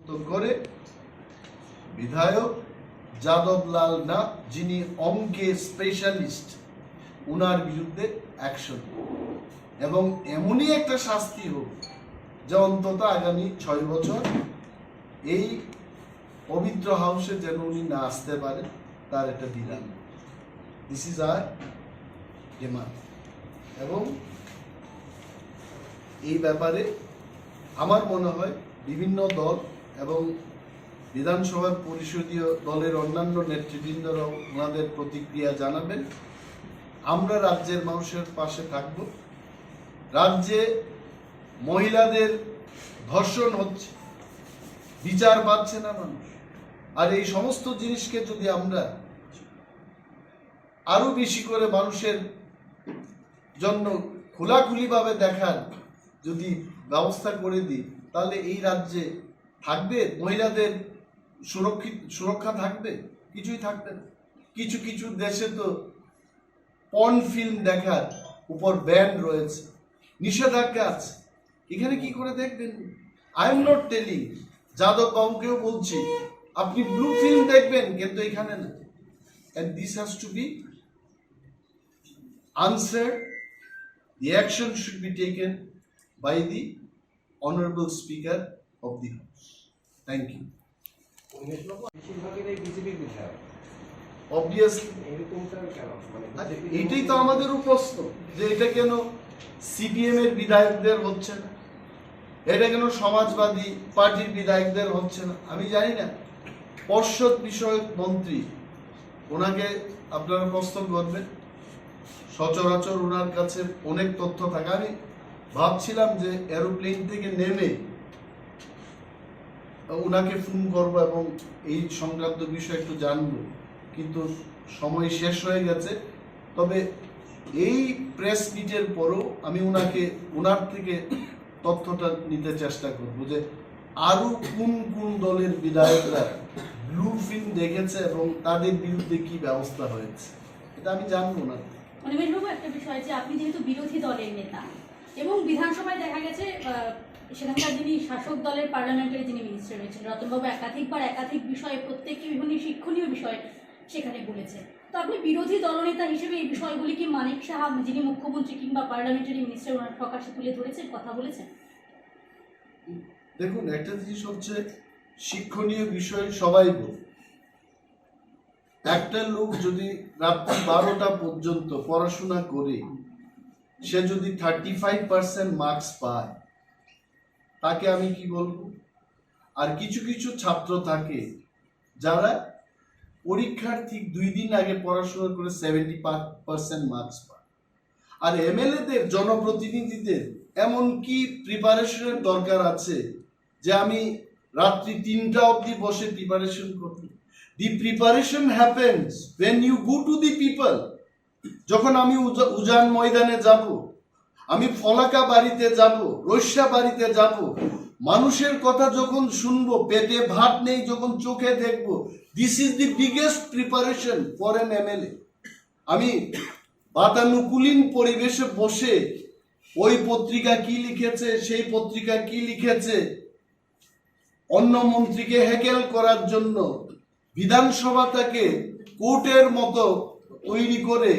তো করে বিধায়ক যাদব লাল নাথ, যিনি অঙ্কে স্পেশালিস্ট, উনার বিরুদ্ধে অ্যাকশন এবং এমনই একটা শাস্তি হোক যা অন্তত আগামী 6 বছর এই পবিত্র হাউসে যেন উনি না আসতে পারে, তার একটা বিধান। This is our demand. এবং এই ব্যাপারে আমার মনে হয় বিভিন্ন দল এবং বিধানসভার পরিষদীয় দলের অন্যান্য নেতৃবৃন্দরাও ওনাদের প্রতিক্রিয়া জানাবেন। আমরা রাজ্যের মানুষের পাশে থাকব। রাজ্যে মহিলাদের ধর্ষণ হচ্ছে, বিচার পাচ্ছে না মানুষ, আর এই সমস্ত জিনিসকে যদি আমরা আরো বেশি করে মানুষের জন্য খোলাখুলিভাবে দেখার যদি ব্যবস্থা করে দিই, তাহলে এই রাজ্যে থাকবে মহিলাদের সুরক্ষা থাকবে? কিছুই থাকবে না। কিছু কিছু দেশে তো পর্ন ফিল্ম দেখার উপর ব্যান রয়েছে, নিষেধাজ্ঞা আছে। এখানে কি করে দেখবেন? I am not telling, Yadav বাবুকেও বলছি আপনি ব্লু ফিল্ম দেখবেন, কিন্তু এখানে না। and this has to be answered. The action should be taken by the honorable speaker of the house. Thank you. Obviously এটাই তো আমাদেরও প্রশ্ন, যে এটা কেন সিপিএম এর বিধায়কদের হচ্ছে না, এটা কেন সমাজবাদী পার্টির বিধায়কদের হচ্ছে না। আমি জানি না, পর্ষদ বিষয়ক মন্ত্রী, ওনাকে আপনারা প্রশ্ন করবেন, সচরাচর ওনার কাছে অনেক তথ্য থাকে। আমি ভাবছিলাম যে এরোপ্লেন থেকে নেমে ওনাকে ফোন করবো এবং এই সংক্রান্ত বিষয় একটু জানবো, কিন্তু সময় শেষ হয়ে গেছে। তবে এই প্রেস মিটের পরও আমি ওনার থেকে তথ্যটা নিতে চেষ্টা করব যে আরো কোন কোন দলের বিধায়করা ব্লু ফিল্ম দেখেছে এবং তাদের বিরুদ্ধে কি ব্যবস্থা হয়েছে, এটা আমি জানবো না। অনিমেষ বাবু, একটা বিষয় যে আপনি যেহেতু বিরোধী দলের নেতা এবং বিধানসভায় দেখা গেছে সেখানকার যিনি শাসক দলের পার্লামেন্টারি যিনি মিনিস্টার রয়েছেন রতনবাবু একাধিক বিষয়ে, প্রত্যেকটি বিভিন্ন শিক্ষণীয় বিষয় সেখানে বলেছেন। তো আপনি বিরোধী দলনেতা হিসেবে এই বিষয়গুলি কি মানিক সাহা, যিনি মুখ্যমন্ত্রী কিংবা পার্লামেন্টারি মিনিস্টার, ওনার প্রকাশ্যে তুলে ধরেছেন, কথা বলেছেন? দেখুন, একটা জিনিস হচ্ছে শিক্ষণীয় বিষয় সবাই বলে। একটা লোক যদি রাত্রি 12টা পর্যন্ত পড়াশোনা করে সে যদি 35% মার্কস পায়, তাকে আমি কি বলবো? আর কিছু কিছু ছাত্র থাকে যারা পরীক্ষার ঠিক 2 দিন আগে পড়াশোনা করে 70% মার্কস পায়। আর এমএলএদের, জনপ্রতিনিধিদের এমন কি প্রিপারেশনের দরকার আছে যে আমি রাত্রি 3টা অবধি বসে প্রিপারেশন করব? The preparation happens when you go to the people. যখন আমি উজান ময়দানে যাব, আমি ফলাকা বাড়িতে যাব, রস্যা বাড়িতে যাব, মানুষের কথা যখন শুনবো, পেটে ভাত নেই যখন চোখে দেখবো, this is the biggest preparation for N MLA. আমি বাতানুকূলীন পরিবেশে বসে ওই পত্রিকা কি লিখেছে, সেই পত্রিকা কি লিখেছে, অন্য মন্ত্রীকে হ্যাকেল করার জন্য বিধানসভাটাকে কোর্টের মতো তৈরি করে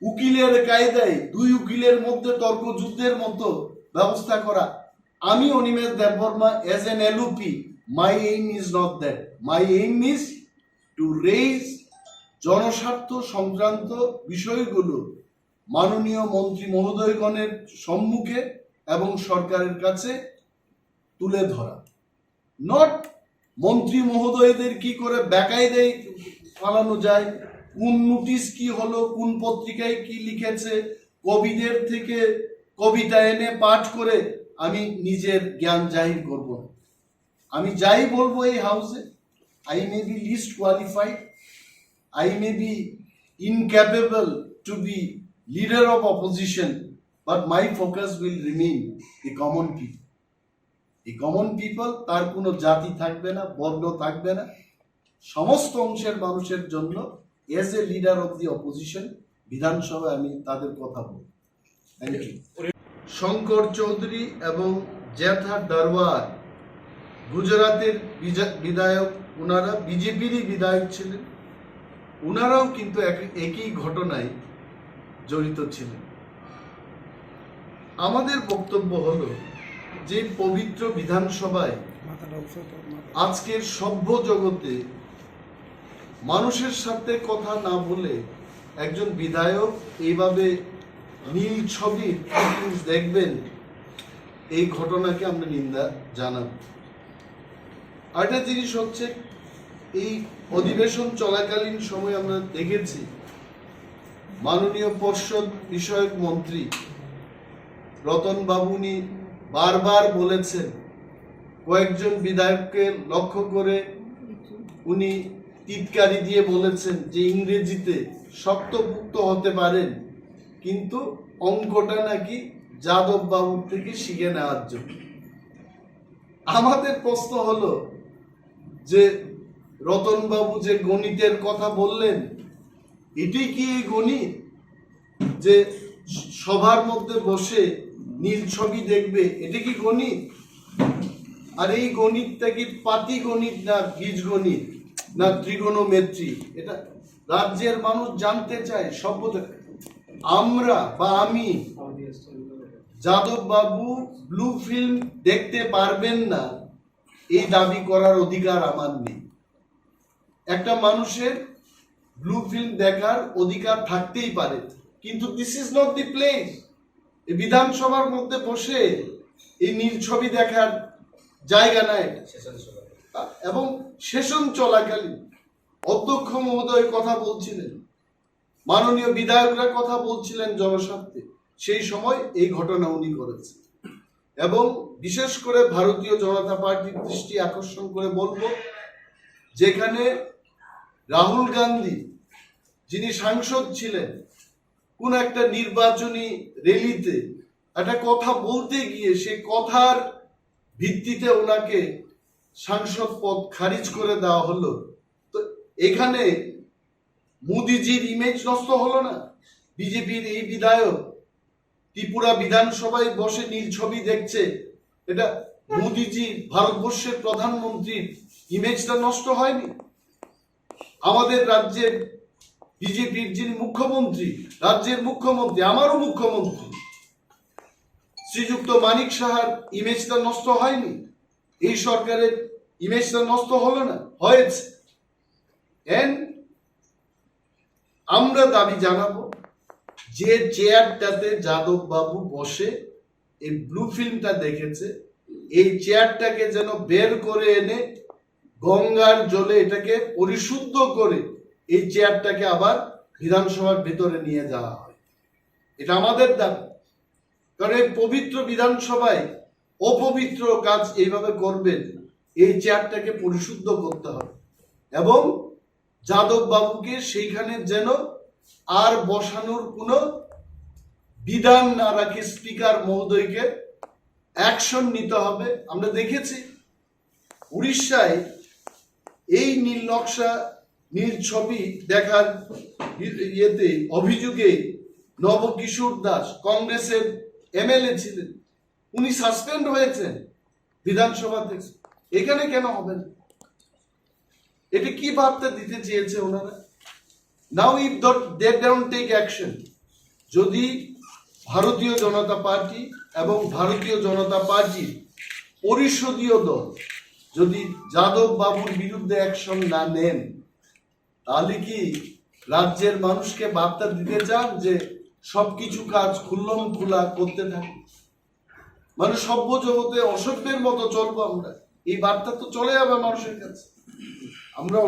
উকিলের কায়দায় 2 উকিলের মধ্যে তর্ক যুদ্ধের মতো ব্যবস্থা করা। আমি Animesh Debbarma, as an LOP, my aim is not that. My aim is to raise জনস্বার্থ সংক্রান্ত বিষয়গুলো মাননীয় মন্ত্রী মহোদয়গণের সম্মুখে এবং সরকারের কাছে তুলে ধরা। নট মন্ত্রী মহোদয়দের কি করে বেকায়দায় ফালানো যায়, কোন নোটিশ কি হলো, কোন পত্রিকায় কি লিখেছে, কবিদের থেকে কবিতা এনে পাঠ করে আমি নিজের জ্ঞান জাহির করব। আমি যাই বলবো এই হাউসে, I may be least qualified, I may be incapable to be leader of opposition, but my focus will remain the common people. The common people, তার কোনো জাতি থাকবে না, বর্ণ থাকবে না, সমস্ত অংশের মানুষের জন্য as a leader of the opposition বিধানসভায় আমি তাদের কথা বলব। Thank you. শঙ্কর চৌধুরী এবং জ্যাঠা দারওয়ার গুজরাটের বিধায়ক, ওনারা বিজেপিরই বিধায়ক ছিলেন, ওনারাও কিন্তু একই ঘটনায় জড়িত ছিলেন। আমাদের বক্তব্য হলো যে পবিত্র বিধানসভায় আজকের সভ্য জগতে মানুষের সাথে কথা না বলে একজন বিধায়ক এইভাবে নীল ছবির দেখবেন, এই ঘটনাকে আমরা নিন্দা জানাব। আরেকটা জিনিস হচ্ছে, এই অধিবেশন চলাকালীন সময় আমরা দেখেছি মাননীয় পর্ষদ বিষয়ক মন্ত্রী রতন বাবু উনি বারবার বলেছেন, কয়েকজন বিধায়ককে লক্ষ্য করে উনি টিটকারি দিয়ে বলেছেন যে ইংরেজিতে শক্তপুক্ত হতে পারেন, কিন্তু অঙ্কটা নাকি যাদব বাবুর থেকে শিখে নেওয়ার জন্য। আমাদের প্রশ্ন হলো যে রতন বাবু যে গণিতের কথা বললেন, এটি কি এই গণিত যে সবার মধ্যে বসে নীল ছবি দেখবে, এটা কি গণিত? আর এই গণিতটা কি পাতি গণিত না বীজ গণিত না ত্রিগোণমেট্রি? এটা রাজ্যের মানুষ জানতে চায়। সভ্যতা আমরা বা আমি, যাদব বাবু ব্লু ফিল্ম দেখতে পারবেন না এই দাবি করার অধিকার আমার নেই। একটা মানুষের ব্লু ফিল্ম দেখার অধিকার থাকতেই পারে, কিন্তু this is not the place. এই বিধানসভার মধ্যে বসে এই নীল ছবি দেখার জায়গা নাই। এবং সেশন চলাকালীন অধ্যক্ষ মহোদয় কথা বলছিলেন, মাননীয় বিধায়করা কথা বলছিলেন জনস্বার্থে, সেই সময় এই ঘটনা উনি করেছেন। এবং বিশেষ করে ভারতীয় জনতা পার্টির দৃষ্টি আকর্ষণ করে বলবো, যেখানে রাহুল গান্ধী যিনি সাংসদ ছিলেন, কোন একটা নির্বাচনী র্যালিতে একটা কথা বলতে গিয়ে সে কথার ভিত্তিতে ওনাকে সাংসদ পদ খারিজ করে দেওয়া হলো। তো এখানে মোদিজির ইমেজ নষ্ট হলো না? বিজেপির এই বিধায়ক ত্রিপুরা বিধানসভায় বসে নীল ছবি দেখছে, এটা মোদিজির, ভারতবর্ষের প্রধানমন্ত্রীর ইমেজটা নষ্ট হয়নি? আমাদের রাজ্যের বিজেপির যিনি মুখ্যমন্ত্রী, রাজ্যের মুখ্যমন্ত্রী, আমারও মুখ্যমন্ত্রী শ্রীযুক্ত মানিক সাহার ইমেজটা নষ্ট হয়নি? এই সরকারের ইমেজটা নষ্ট হলো না? হয়েছে। আমরা দাবি জানাবো যে চেয়ারটাতে যাদব বাবু বসে এই ব্লু ফিল্মটা দেখেছে, এই চেয়ারটাকে যেন বের করে এনে গঙ্গার জলে এটাকে পরিশুদ্ধ করে এই চেয়ারটাকে আবার বিধানসভার ভিতরে নিয়ে যাওয়া হয়। এটা আমাদের দাবি। কারণ এই পবিত্র বিধানসভায় অপবিত্র কাজ এইভাবে করবেন, এই চেয়ারটাকে পরিশুদ্ধ করতে হবে এবং যাদব বাবুকে সেইখানে যেন আর বসানোর কোনো বিধান না রাখে, স্পিকার মহোদয়কে অ্যাকশন নিতে হবে। আমরা দেখেছি উড়িষ্যায় এই নীল নকশা, নীল ছবি দেখার অভিযোগে নবকিশোর দাস, কংগ্রেসের এমএলএ ছিলেন, উনি সাসপেন্ড হয়েছেন বিধানসভা থেকে। এখানে কেন হবেন? এটা কি বার্তা দিতে চেয়েছে ওনারা? Now if they don't take action, যদি ভারতীয় জনতা পার্টি এবং ভারতীয় জনতা পার্টির পরিষদীয় দল যদি যাদব বাবুর বিরুদ্ধে অ্যাকশন না নেন, তাহলে কি রাজ্যের মানুষকে বার্তা দিতে চান যে সবকিছু কাজ খুল্লম খোলা করতে থাকে? মানে সভ্য জগতে অসভ্যের মতো চলবো আমরা, এই বার্তা তো চলে যাবে মানুষের কাছে। আমরা